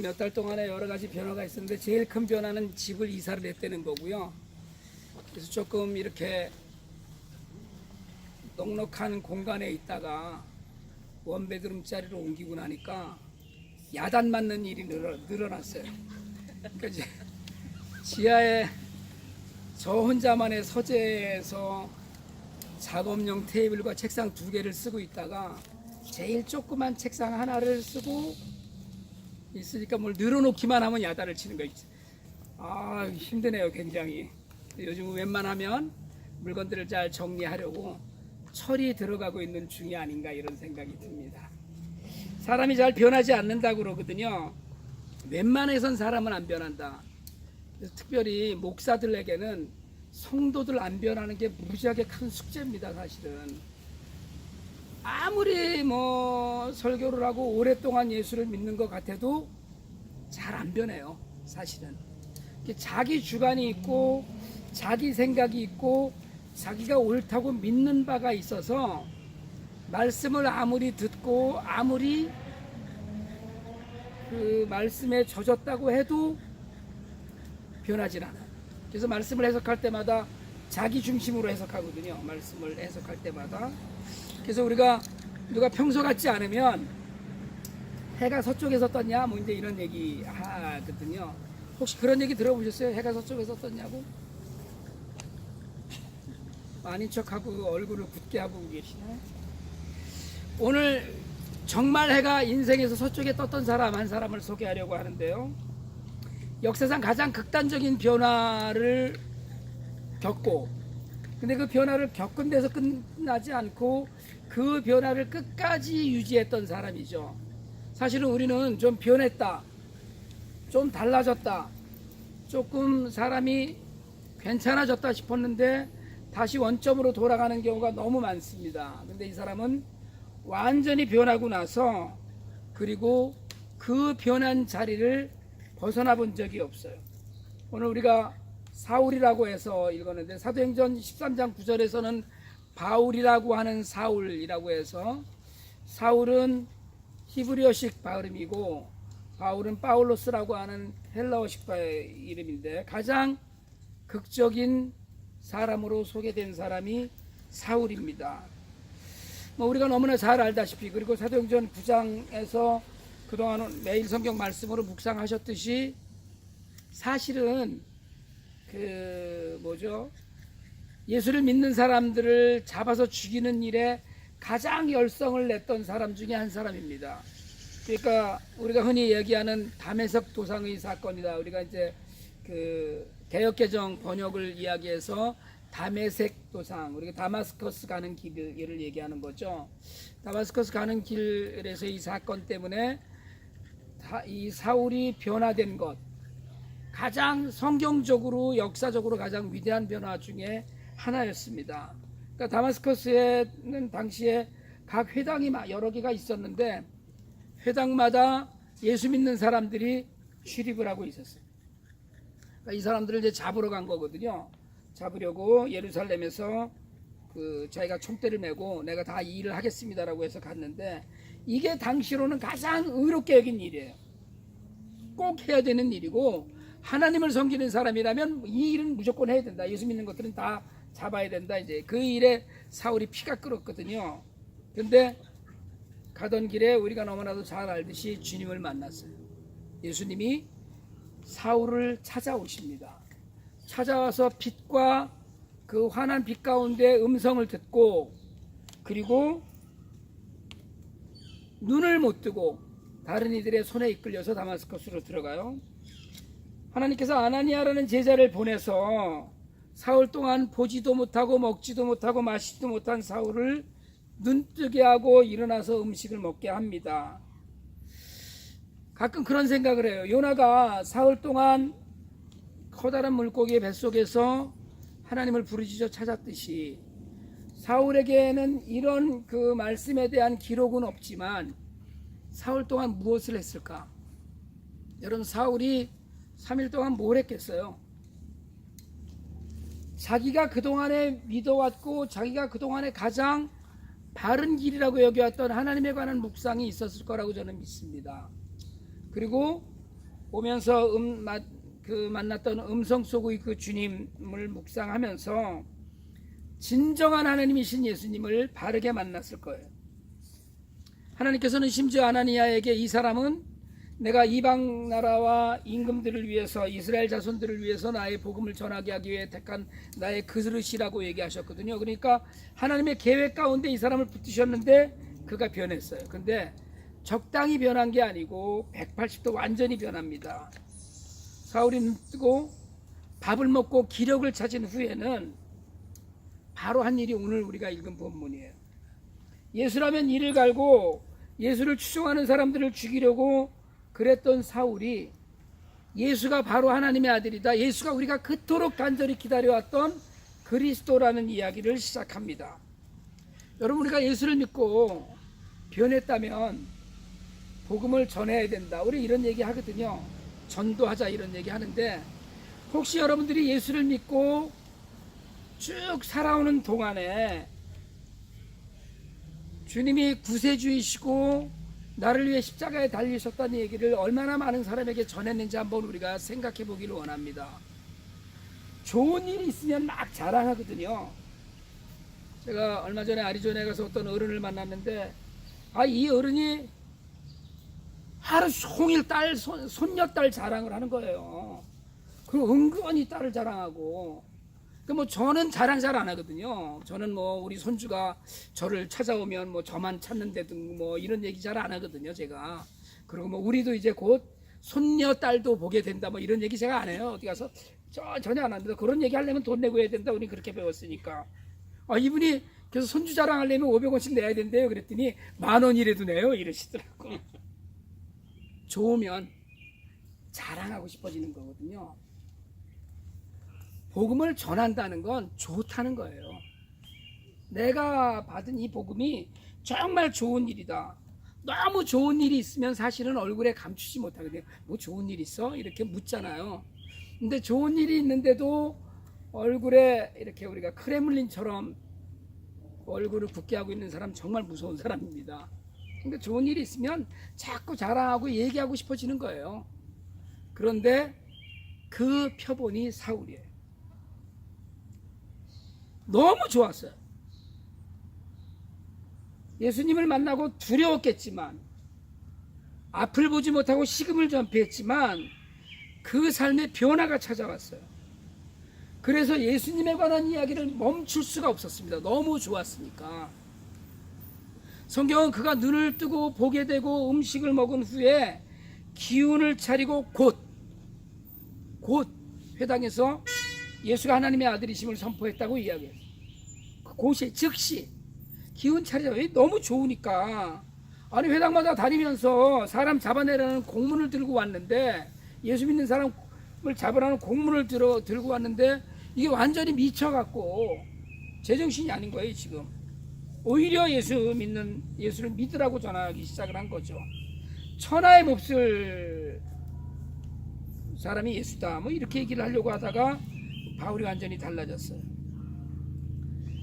몇 달 동안에 여러 가지 변화가 있었는데 제일 큰 변화는 집을 이사를 했다는 거고요. 그래서 조금 이렇게 넉넉한 공간에 있다가 원베드룸짜리로 옮기고 나니까 야단 맞는 일이 늘어났어요. 그러니까 이제 지하에 저 혼자만의 서재에서 작업용 테이블과 책상 2개를 쓰고 있다가 제일 조그만 책상 하나를 쓰고 있으니까 뭘 늘어놓기만 하면 야단을 치는 거 있지. 아, 힘드네요, 굉장히. 요즘 웬만하면 물건들을 잘 정리하려고 철이 들어가고 있는 중이 아닌가 이런 생각이 듭니다. 사람이 잘 변하지 않는다고 그러거든요. 웬만해선 사람은 안 변한다. 그래서 특별히 목사들에게는 성도들 안 변하는 게 무지하게 큰 숙제입니다, 사실은. 아무리 설교를 하고 오랫동안 예수를 믿는 것 같아도 잘 안 변해요, 사실은. 자기 주관이 있고 자기 생각이 있고 자기가 옳다고 믿는 바가 있어서 말씀을 아무리 듣고 아무리 그 말씀에 젖었다고 해도 변하진 않아요. 그래서 말씀을 해석할 때마다 자기 중심으로 해석하거든요, 말씀을 해석할 때마다. 그래서 우리가 누가 평소 같지 않으면 해가 서쪽에서 떴냐 뭐 이제 이런 얘기 하거든요. 혹시 그런 얘기 들어보셨어요? 해가 서쪽에서 떴냐고? 아닌 척하고 얼굴을 굳게 하고 계시네. 오늘 정말 해가 인생에서 서쪽에 떴던 사람 한 사람을 소개하려고 하는데요. 역사상 가장 극단적인 변화를 겪고, 근데 그 변화를 겪은 데서 끝나지 않고 그 변화를 끝까지 유지했던 사람이죠. 사실은 우리는 좀 변했다, 좀 달라졌다, 조금 사람이 괜찮아졌다 싶었는데 다시 원점으로 돌아가는 경우가 너무 많습니다. 근데 이 사람은 완전히 변하고 나서 그리고 그 변한 자리를 벗어나 본 적이 없어요. 오늘 우리가 사울이라고 해서 읽었는데 사도행전 13장 9절에서는 바울이라고 하는 사울이라고 해서, 사울은 히브리어식 발음이고 바울은 파울로스라고 하는 헬라어식 이름인데 가장 극적인 사람으로 소개된 사람이 사울입니다. 우리가 너무나 잘 알다시피, 그리고 사도행전 9장에서 그동안 매일 성경 말씀으로 묵상하셨듯이 사실은 예수를 믿는 사람들을 잡아서 죽이는 일에 가장 열성을 냈던 사람 중에 한 사람입니다. 그러니까 우리가 흔히 얘기하는 다메섹 도상의 사건이다. 우리가 이제 개역개정 번역을 이야기해서 다메섹 도상, 우리가 다마스커스 가는 길을 얘기하는 거죠. 다마스커스 가는 길에서 이 사건 때문에 이 사울이 변화된 것, 가장 성경적으로 역사적으로 가장 위대한 변화 중에 하나였습니다. 그러니까 다마스커스에는 당시에 각 회당이 여러 개가 있었는데 회당마다 예수 믿는 사람들이 출입을 하고 있었어요. 그러니까 이 사람들을 이제 잡으러 간 거거든요. 잡으려고 예루살렘에서 자기가 총대를 메고 내가 다 이 일을 하겠습니다라고 해서 갔는데, 이게 당시로는 가장 의롭게 여긴 일이에요. 꼭 해야 되는 일이고, 하나님을 섬기는 사람이라면 이 일은 무조건 해야 된다. 예수 믿는 것들은 다 잡아야 된다. 이제 그 일에 사울이 피가 끓었거든요. 근데 가던 길에 우리가 너무나도 잘 알듯이 주님을 만났어요. 예수님이 사울을 찾아오십니다. 찾아와서 빛과 그 환한 빛 가운데 음성을 듣고, 그리고 눈을 못 뜨고 다른 이들의 손에 이끌려서 다마스커스로 들어가요. 하나님께서 아나니아라는 제자를 보내서 사흘 동안 보지도 못하고 먹지도 못하고 마시지도 못한 사울을 눈뜨게 하고 일어나서 음식을 먹게 합니다. 가끔 그런 생각을 해요. 요나가 사흘 동안 커다란 물고기의 뱃속에서 하나님을 부르짖어 찾았듯이 사울에게는 이런 그 말씀에 대한 기록은 없지만 사흘 동안 무엇을 했을까? 여러분, 사울이 3일 동안 뭘 했겠어요? 자기가 그동안에 믿어왔고 자기가 그동안에 가장 바른 길이라고 여겨왔던 하나님에 관한 묵상이 있었을 거라고 저는 믿습니다. 그리고 오면서 만났던 음성 속의 그 주님을 묵상하면서 진정한 하나님이신 예수님을 바르게 만났을 거예요. 하나님께서는 심지어 아나니아에게 이 사람은 내가 이방 나라와 임금들을 위해서 이스라엘 자손들을 위해서 나의 복음을 전하게 하기 위해 택한 나의 그릇이라고 얘기하셨거든요. 그러니까 하나님의 계획 가운데 이 사람을 붙이셨는데 그가 변했어요. 근데 적당히 변한 게 아니고 180도 완전히 변합니다. 사울이 눈 뜨고 밥을 먹고 기력을 찾은 후에는 바로 한 일이 오늘 우리가 읽은 본문이에요. 예수라면 이를 갈고 예수를 추종하는 사람들을 죽이려고 그랬던 사울이 예수가 바로 하나님의 아들이다, 예수가 우리가 그토록 간절히 기다려왔던 그리스도라는 이야기를 시작합니다. 여러분, 우리가 예수를 믿고 변했다면 복음을 전해야 된다, 우리 이런 얘기 하거든요. 전도하자 이런 얘기 하는데, 혹시 여러분들이 예수를 믿고 쭉 살아오는 동안에 주님이 구세주이시고 나를 위해 십자가에 달리셨다는 얘기를 얼마나 많은 사람에게 전했는지 한번 우리가 생각해 보기를 원합니다. 좋은 일이 있으면 막 자랑하거든요. 제가 얼마 전에 아리조나에 가서 어떤 어른을 만났는데, 이 어른이 하루 종일 손녀딸 자랑을 하는 거예요. 그리고 은근히 딸을 자랑하고. 저는 자랑 잘 안 하거든요. 저는 우리 손주가 저를 찾아오면 저만 찾는다든 이런 얘기 잘 안 하거든요, 제가. 그리고 우리도 이제 곧 손녀 딸도 보게 된다 이런 얘기 제가 안 해요. 어디 가서 전혀 안 합니다. 그런 얘기 하려면 돈 내고 해야 된다, 우리 그렇게 배웠으니까. 이분이 그래서 손주 자랑하려면 500원씩 내야 된대요. 그랬더니 10,000원이라도 내요 이러시더라고. 좋으면 자랑하고 싶어지는 거거든요. 복음을 전한다는 건 좋다는 거예요. 내가 받은 이 복음이 정말 좋은 일이다, 너무 좋은 일이 있으면 사실은 얼굴에 감추지 못하거든요. 좋은 일 있어? 이렇게 묻잖아요. 근데 좋은 일이 있는데도 얼굴에 이렇게 우리가 크레물린처럼 얼굴을 붓게 하고 있는 사람 정말 무서운 사람입니다. 근데 좋은 일이 있으면 자꾸 자랑하고 얘기하고 싶어지는 거예요. 그런데 그 표본이 사울이에요. 너무 좋았어요. 예수님을 만나고 두려웠겠지만, 앞을 보지 못하고 식음을 전폐했지만 그 삶의 변화가 찾아왔어요. 그래서 예수님에 관한 이야기를 멈출 수가 없었습니다. 너무 좋았으니까. 성경은 그가 눈을 뜨고 보게 되고 음식을 먹은 후에 기운을 차리고 곧 회당에서 예수가 하나님의 아들이심을 선포했다고 이야기해요. 곧이 즉시 기운 차리자. 너무 좋으니까. 회당마다 다니면서 사람 잡아내라는 공문을 들고 왔는데, 예수 믿는 사람을 잡으라는 공문을 들고 왔는데, 이게 완전히 미쳐갖고 제정신이 아닌 거예요 지금. 오히려 예수를 믿으라고 전하기 시작을 한 거죠. 천하에 몹쓸 사람이 예수다 이렇게 얘기를 하려고 하다가 바울이 완전히 달라졌어요.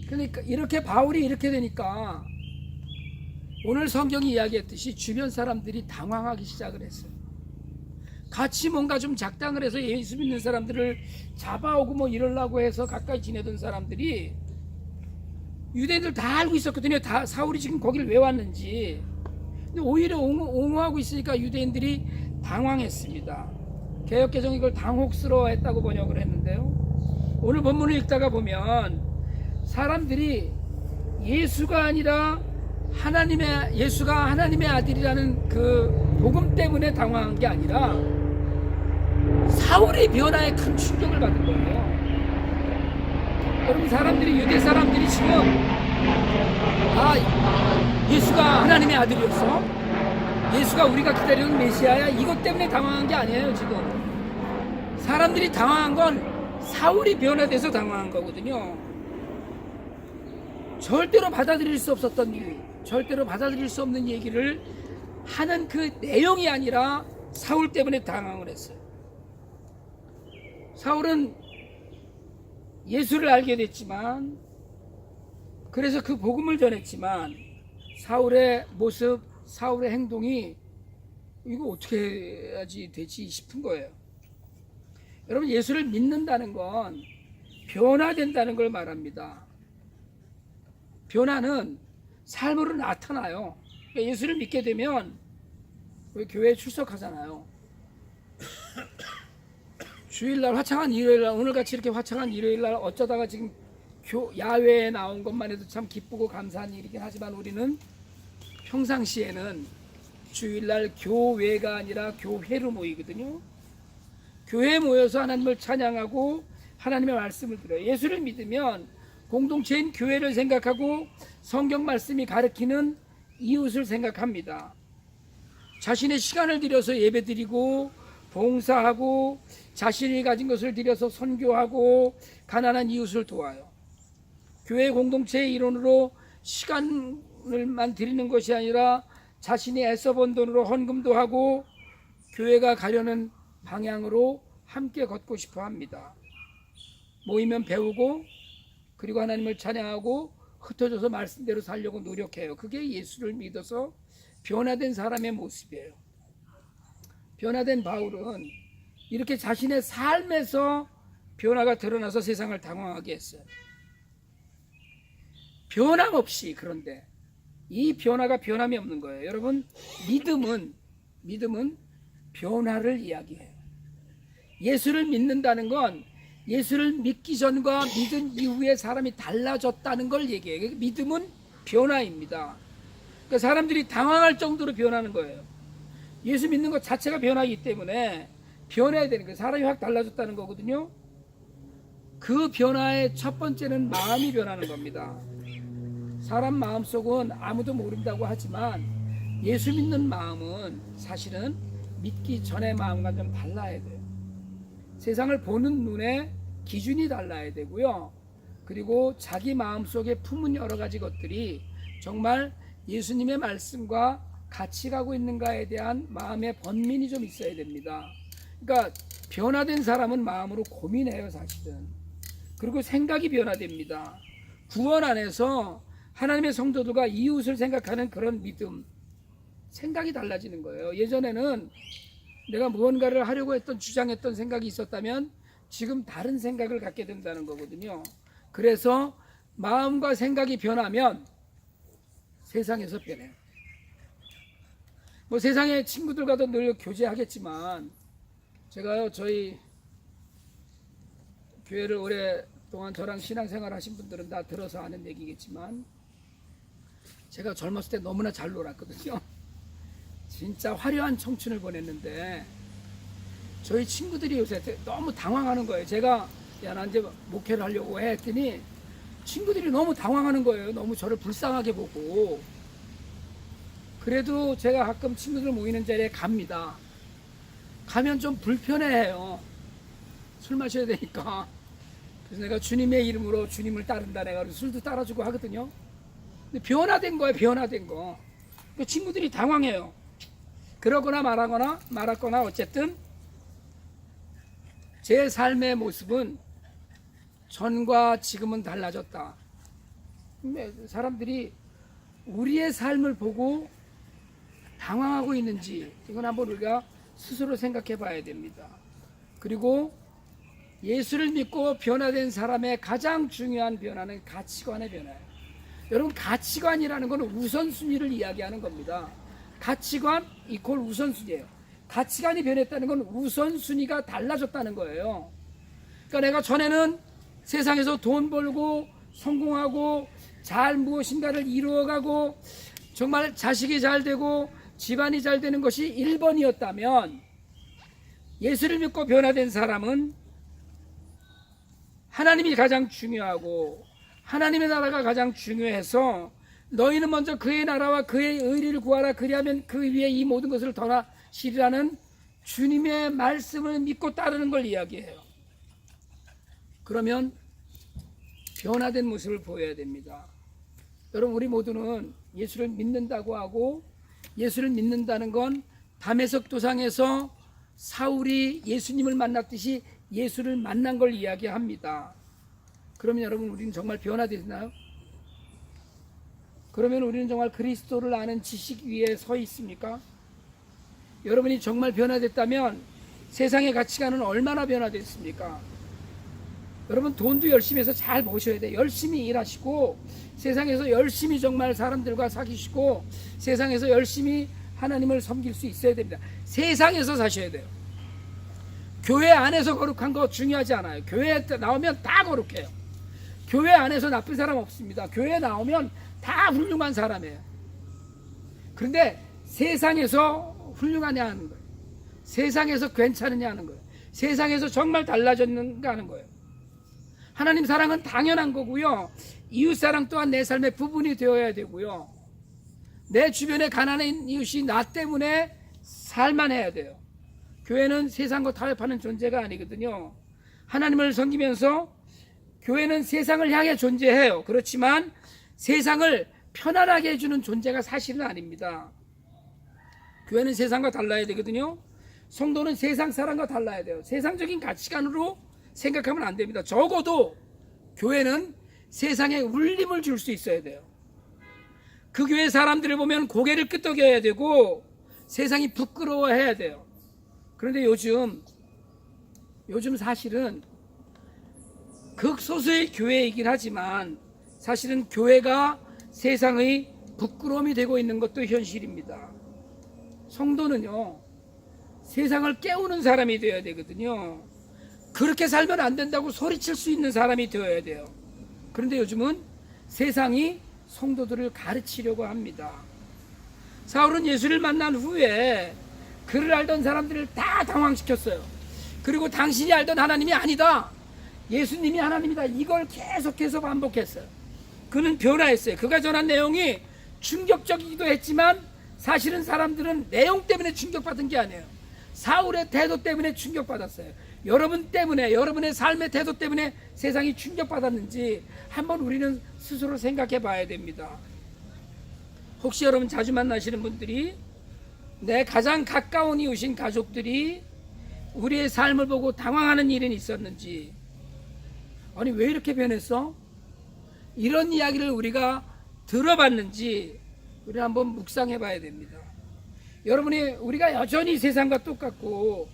그러니까 이렇게 바울이 이렇게 되니까 오늘 성경이 이야기했듯이 주변 사람들이 당황하기 시작을 했어요. 같이 뭔가 좀 작당을 해서 예수 믿는 사람들을 잡아오고 이러려고 해서 가까이 지내던 사람들이, 유대인들 다 알고 있었거든요. 다 사울이 지금 거기를 왜 왔는지. 근데 오히려 옹호하고 있으니까 유대인들이 당황했습니다. 개역개정이 이걸 당혹스러워했다고 번역을 했는데요. 오늘 본문을 읽다가 보면 사람들이 예수가 아니라 예수가 하나님의 아들이라는 그 복음 때문에 당황한 게 아니라 사울의 변화에 큰 충격을 받은 거예요. 여러분, 유대 사람들이 지금 예수가 하나님의 아들이었어? 예수가 우리가 기다리는 메시아야? 이것 때문에 당황한 게 아니에요. 지금 사람들이 당황한 건 사울이 변화돼서 당황한 거거든요. 절대로 받아들일 수 없었던 일, 절대로 받아들일 수 없는 얘기를 하는 그 내용이 아니라 사울 때문에 당황을 했어요. 사울은 예수를 알게 됐지만, 그래서 그 복음을 전했지만 사울의 모습, 사울의 행동이 이거 어떻게 해야지 되지 싶은 거예요. 여러분, 예수를 믿는다는 건 변화된다는 걸 말합니다. 변화는 삶으로 나타나요. 그러니까 예수를 믿게 되면 우리 교회에 출석하잖아요. 주일날 화창한 일요일날, 오늘같이 이렇게 화창한 일요일날 어쩌다가 지금 야외에 나온 것만 해도 참 기쁘고 감사한 일이긴 하지만 우리는 평상시에는 주일날 교회가 아니라 교회로 모이거든요. 교회에 모여서 하나님을 찬양하고 하나님의 말씀을 들어요. 예수를 믿으면 공동체인 교회를 생각하고 성경 말씀이 가르치는 이웃을 생각합니다. 자신의 시간을 들여서 예배드리고 봉사하고 자신이 가진 것을 들여서 선교하고 가난한 이웃을 도와요. 교회 공동체의 일원으로 시간을만 드리는 것이 아니라 자신이 애써 번 돈으로 헌금도 하고 교회가 가려는 방향으로 함께 걷고 싶어 합니다. 모이면 배우고 그리고 하나님을 찬양하고 흩어져서 말씀대로 살려고 노력해요. 그게 예수를 믿어서 변화된 사람의 모습이에요. 변화된 바울은 이렇게 자신의 삶에서 변화가 드러나서 세상을 당황하게 했어요. 변함없이. 그런데 이 변화가 변함이 없는 거예요. 여러분, 믿음은 변화를 이야기해요. 예수를 믿는다는 건 예수를 믿기 전과 믿은 이후에 사람이 달라졌다는 걸 얘기해요. 믿음은 변화입니다. 그러니까 사람들이 당황할 정도로 변하는 거예요. 예수 믿는 것 자체가 변화이기 때문에 변해야 되는 거예요. 사람이 확 달라졌다는 거거든요. 그 변화의 첫 번째는 마음이 변하는 겁니다. 사람 마음속은 아무도 모른다고 하지만 예수 믿는 마음은 사실은 믿기 전의 마음과 좀 달라야 돼요. 세상을 보는 눈의 기준이 달라야 되고요. 그리고 자기 마음속에 품은 여러 가지 것들이 정말 예수님의 말씀과 같이 가고 있는가에 대한 마음의 번민이 좀 있어야 됩니다. 그러니까 변화된 사람은 마음으로 고민해요, 사실은. 그리고 생각이 변화됩니다. 구원 안에서 하나님의 성도들과 이웃을 생각하는 그런 믿음, 생각이 달라지는 거예요. 예전에는 내가 무언가를 하려고 했던 주장했던 생각이 있었다면 지금 다른 생각을 갖게 된다는 거거든요. 그래서 마음과 생각이 변하면 세상에서 변해요. 뭐 세상의 친구들과도 늘 교제하겠지만 제가요, 저희 교회를 오랫동안 저랑 신앙생활 하신 분들은 다 들어서 아는 얘기겠지만 제가 젊었을 때 너무나 잘 놀았거든요. 진짜 화려한 청춘을 보냈는데 저희 친구들이 요새 너무 당황하는 거예요. 제가 나 이제 목회를 하려고 했더니 친구들이 너무 당황하는 거예요. 너무 저를 불쌍하게 보고. 그래도 제가 가끔 친구들 모이는 자리에 갑니다. 가면 좀 불편해해요. 술 마셔야 되니까. 그래서 내가 주님의 이름으로 주님을 따른다 내가 술도 따라주고 하거든요. 근데 변화된 거예요. 변화된 거. 그 친구들이 당황해요. 그러거나 말았거나 어쨌든 제 삶의 모습은 전과 지금은 달라졌다. 사람들이 우리의 삶을 보고 당황하고 있는지 이건 한번 우리가 스스로 생각해 봐야 됩니다. 그리고 예수를 믿고 변화된 사람의 가장 중요한 변화는 가치관의 변화예요. 여러분, 가치관이라는 건 우선순위를 이야기하는 겁니다. 가치관 이퀄 우선순위예요. 가치관이 변했다는 건 우선순위가 달라졌다는 거예요. 그러니까 내가 전에는 세상에서 돈 벌고 성공하고 잘 무엇인가를 이루어가고 정말 자식이 잘 되고 집안이 잘 되는 것이 1번이었다면 예수를 믿고 변화된 사람은 하나님이 가장 중요하고 하나님의 나라가 가장 중요해서 너희는 먼저 그의 나라와 그의 의리를 구하라 그리하면 그 위에 이 모든 것을 더하시리라는 주님의 말씀을 믿고 따르는 걸 이야기해요. 그러면 변화된 모습을 보여야 됩니다. 여러분, 우리 모두는 예수를 믿는다고 하고 예수를 믿는다는 건 다메섹 도상에서 사울이 예수님을 만났듯이 예수를 만난 걸 이야기합니다. 그러면 여러분, 우리는 정말 변화되나요? 그러면 우리는 정말 그리스도를 아는 지식 위에 서 있습니까? 여러분이 정말 변화됐다면 세상의 가치관은 얼마나 변화됐습니까? 여러분 돈도 열심히 해서 잘 버셔야 돼요. 열심히 일하시고 세상에서 열심히 정말 사람들과 사귀시고 세상에서 열심히 하나님을 섬길 수 있어야 됩니다. 세상에서 사셔야 돼요. 교회 안에서 거룩한 거 중요하지 않아요. 교회에 나오면 다 거룩해요. 교회 안에서 나쁜 사람 없습니다. 교회에 나오면 다 훌륭한 사람이에요. 그런데 세상에서 훌륭하냐 하는 거예요. 세상에서 괜찮으냐 하는 거예요. 세상에서 정말 달라졌는가 하는 거예요. 하나님 사랑은 당연한 거고요. 이웃사랑 또한 내 삶의 부분이 되어야 되고요. 내 주변에 가난한 이웃이 나 때문에 살만해야 돼요. 교회는 세상과 타협하는 존재가 아니거든요. 하나님을 섬기면서 교회는 세상을 향해 존재해요. 그렇지만 세상을 편안하게 해주는 존재가 사실은 아닙니다. 교회는 세상과 달라야 되거든요. 성도는 세상 사람과 달라야 돼요. 세상적인 가치관으로 생각하면 안 됩니다. 적어도 교회는 세상에 울림을 줄 수 있어야 돼요. 그 교회 사람들을 보면 고개를 끄덕여야 되고 세상이 부끄러워해야 돼요. 그런데 요즘 사실은 극소수의 교회이긴 하지만 사실은 교회가 세상의 부끄러움이 되고 있는 것도 현실입니다. 성도는요, 세상을 깨우는 사람이 되어야 되거든요. 그렇게 살면 안 된다고 소리칠 수 있는 사람이 되어야 돼요. 그런데 요즘은 세상이 성도들을 가르치려고 합니다. 사울은 예수를 만난 후에 그를 알던 사람들을 다 당황시켰어요. 그리고 당신이 알던 하나님이 아니다, 예수님이 하나님이다, 이걸 계속해서 반복했어요. 그는 변화했어요. 그가 전한 내용이 충격적이기도 했지만 사실은 사람들은 내용 때문에 충격받은 게 아니에요. 사울의 태도 때문에 충격받았어요. 여러분 때문에, 여러분의 삶의 태도 때문에 세상이 충격받았는지 한번 우리는 스스로 생각해 봐야 됩니다. 혹시 여러분 자주 만나시는 분들이, 내 가장 가까운 이웃인 가족들이 우리의 삶을 보고 당황하는 일은 있었는지, 아니 왜 이렇게 변했어? 이런 이야기를 우리가 들어봤는지 우리 한번 묵상해 봐야 됩니다. 우리가 여전히 세상과 똑같고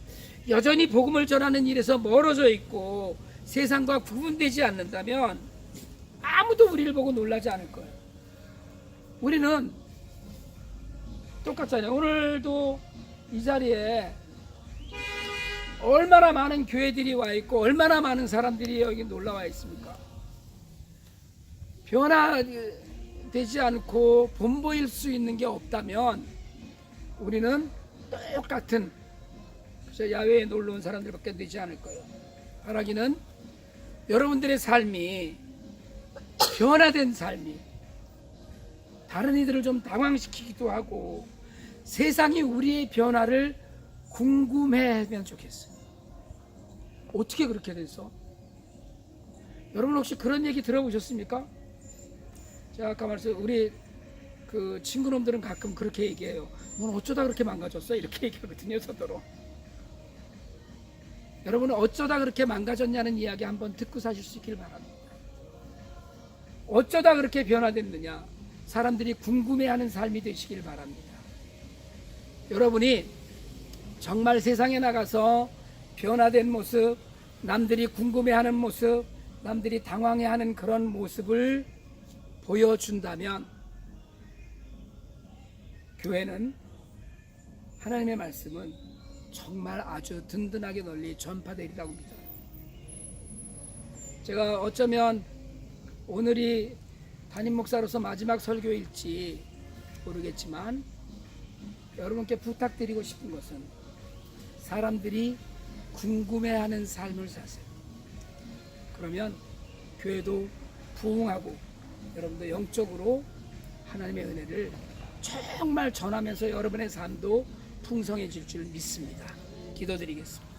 여전히 복음을 전하는 일에서 멀어져 있고 세상과 구분되지 않는다면 아무도 우리를 보고 놀라지 않을 거예요. 우리는 똑같잖아요. 오늘도 이 자리에 얼마나 많은 교회들이 와 있고 얼마나 많은 사람들이 여기 놀러와 있습니까? 변화되지 않고 본보일 수 있는 게 없다면 우리는 똑같은 야외에 놀러 온 사람들밖에 되지 않을 거예요. 바라기는 여러분들의 삶이 변화된 삶이 다른 이들을 좀 당황시키기도 하고 세상이 우리의 변화를 궁금해하면 좋겠어요. 어떻게 그렇게 됐어? 여러분 혹시 그런 얘기 들어보셨습니까? 제가 아까 말씀, 우리 그 친구놈들은 가끔 그렇게 얘기해요. 넌 어쩌다 그렇게 망가졌어? 이렇게 얘기하거든요, 서로. 여러분은 어쩌다 그렇게 망가졌냐는 이야기 한번 듣고 사실 수 있길 바랍니다. 어쩌다 그렇게 변화됐느냐, 사람들이 궁금해하는 삶이 되시길 바랍니다. 여러분이 정말 세상에 나가서 변화된 모습, 남들이 궁금해하는 모습, 남들이 당황해하는 그런 모습을 보여준다면 교회는, 하나님의 말씀은 정말 아주 든든하게 널리 전파되리라고 믿어요. 제가 어쩌면 오늘이 담임 목사로서 마지막 설교일지 모르겠지만 여러분께 부탁드리고 싶은 것은 사람들이 궁금해하는 삶을 사세요. 그러면 교회도 부흥하고 여러분도 영적으로 하나님의 은혜를 정말 전하면서 여러분의 삶도 풍성해질 줄 믿습니다. 기도드리겠습니다.